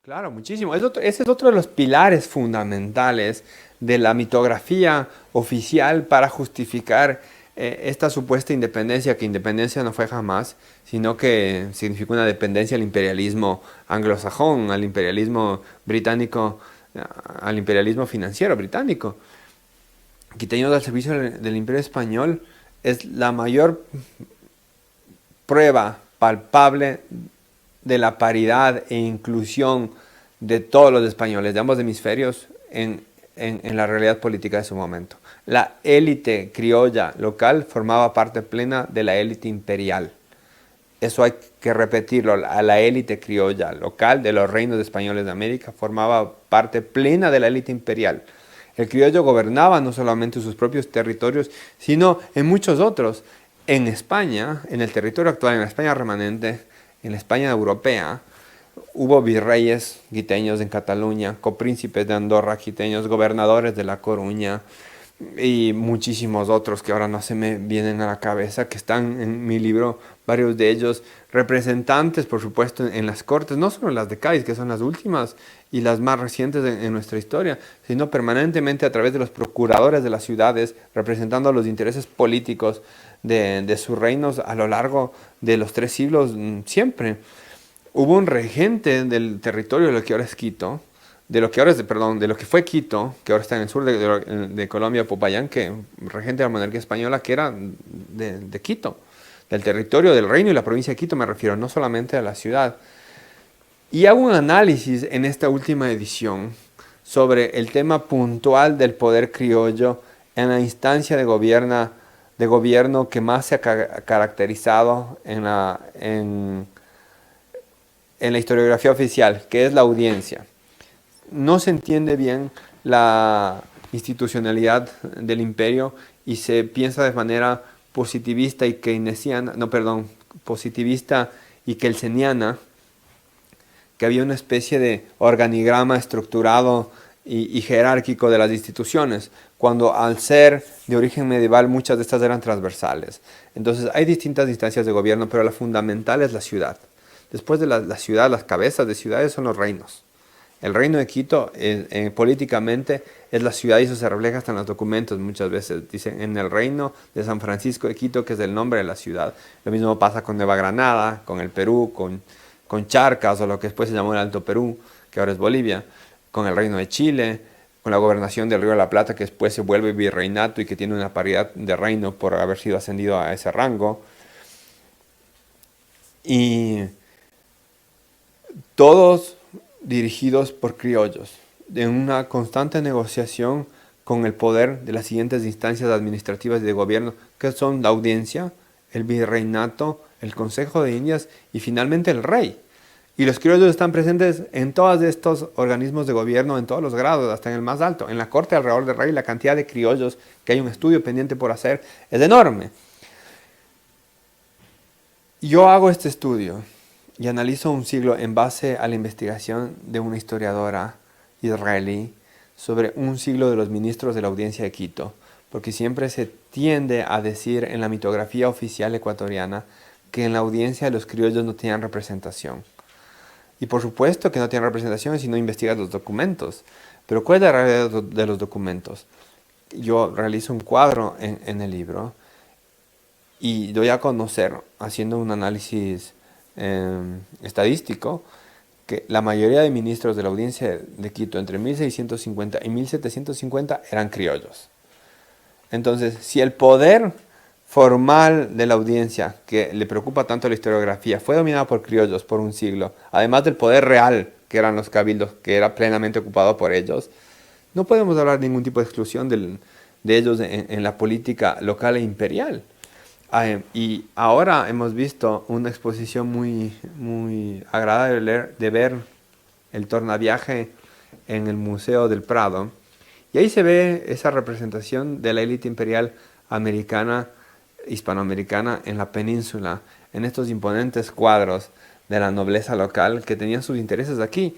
Claro, muchísimo. Ese es otro de los pilares fundamentales de la mitografía oficial para justificar esta supuesta independencia, que independencia no fue jamás, sino que significó una dependencia al imperialismo anglosajón, al imperialismo británico, al imperialismo financiero británico. Quiteños al servicio del Imperio Español es la mayor prueba palpable de la paridad e inclusión de todos los españoles de ambos hemisferios en la realidad política de su momento. La élite criolla local formaba parte plena de la élite imperial. Eso hay que repetirlo. A la élite criolla local de los reinos españoles de América formaba parte plena de la élite imperial. El criollo gobernaba no solamente sus propios territorios, sino en muchos otros. En España, en el territorio actual, en la España remanente, en la España europea, hubo virreyes quiteños en Cataluña, copríncipes de Andorra quiteños, gobernadores de La Coruña y muchísimos otros que ahora no se me vienen a la cabeza, que están en mi libro, varios de ellos representantes, por supuesto, en las cortes, no solo las de Cádiz, que son las últimas y las más recientes en nuestra historia, sino permanentemente a través de los procuradores de las ciudades, representando los intereses políticos de sus reinos a lo largo de los 3 siglos, siempre. Hubo un regente del territorio de lo que ahora es Quito, de lo que ahora es, perdón, de lo que fue Quito, que ahora está en el sur de Colombia, Popayán, que regente de la monarquía española, que era de Quito, del territorio del reino y la provincia de Quito, me refiero, no solamente a la ciudad. Y hago un análisis en esta última edición sobre el tema puntual del poder criollo en la instancia de gobierno que más se ha caracterizado en la historiografía oficial, que es la audiencia. No se entiende bien la institucionalidad del imperio y se piensa de manera positivista y keynesiana, no, perdón, positivista y kelseniana, que había una especie de organigrama estructurado y jerárquico de las instituciones, cuando al ser de origen medieval muchas de estas eran transversales. Entonces hay distintas instancias de gobierno, pero la fundamental es la ciudad. Después de la ciudad, las cabezas de ciudades son los reinos. El reino de Quito políticamente es la ciudad y eso se refleja hasta en los documentos muchas veces. Dicen en el reino de San Francisco de Quito, que es el nombre de la ciudad. Lo mismo pasa con Nueva Granada, con el Perú, con Charcas o lo que después se llamó el Alto Perú, que ahora es Bolivia, con el reino de Chile, con la gobernación del Río de la Plata, que después se vuelve virreinato y que tiene una paridad de reino por haber sido ascendido a ese rango. Y todos dirigidos por criollos, en una constante negociación con el poder de las siguientes instancias administrativas y de gobierno, que son la audiencia, el virreinato, el Consejo de Indias y finalmente el rey. Y los criollos están presentes en todos estos organismos de gobierno, en todos los grados, hasta en el más alto. En la corte alrededor del rey, la cantidad de criollos, que hay un estudio pendiente por hacer, es enorme. Yo hago este estudio y analizo un siglo en base a la investigación de una historiadora israelí sobre un siglo de los ministros de la audiencia de Quito, porque siempre se tiende a decir en la mitografía oficial ecuatoriana que en la audiencia los criollos no tenían representación. Y por supuesto que no tienen representación si no investigas los documentos. Pero ¿cuál es la realidad de los documentos? Yo realizo un cuadro en el libro y doy a conocer, haciendo un análisis estadístico, que la mayoría de ministros de la audiencia de Quito entre 1650 y 1750 eran criollos. Entonces, si el poder formal de la audiencia, que le preocupa tanto la historiografía, fue dominado por criollos por un siglo, además del poder real, que eran los cabildos, que era plenamente ocupado por ellos, no podemos hablar de ningún tipo de exclusión de ellos en la política local e imperial. Y ahora hemos visto una exposición muy agradable de ver el tornaviaje en el Museo del Prado. Y ahí se ve esa representación de la élite imperial americana, hispanoamericana en la península, en estos imponentes cuadros de la nobleza local que tenían sus intereses aquí.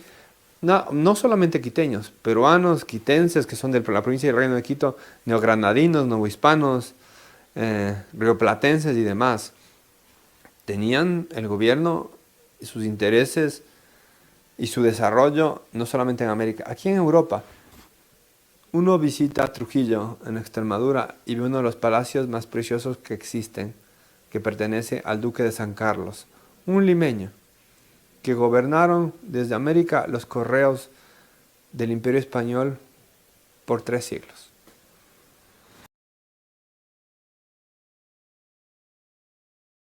No, no solamente quiteños, peruanos, quitenses, que son de la provincia del Reino de Quito, neogranadinos, novohispanos, rioplatenses y demás. Tenían el gobierno y sus intereses y su desarrollo no solamente en América, aquí en Europa. Uno visita Trujillo en Extremadura y ve uno de los palacios más preciosos que existen, que pertenece al duque de San Carlos, un limeño, que gobernaron desde América los correos del Imperio Español por 3 siglos.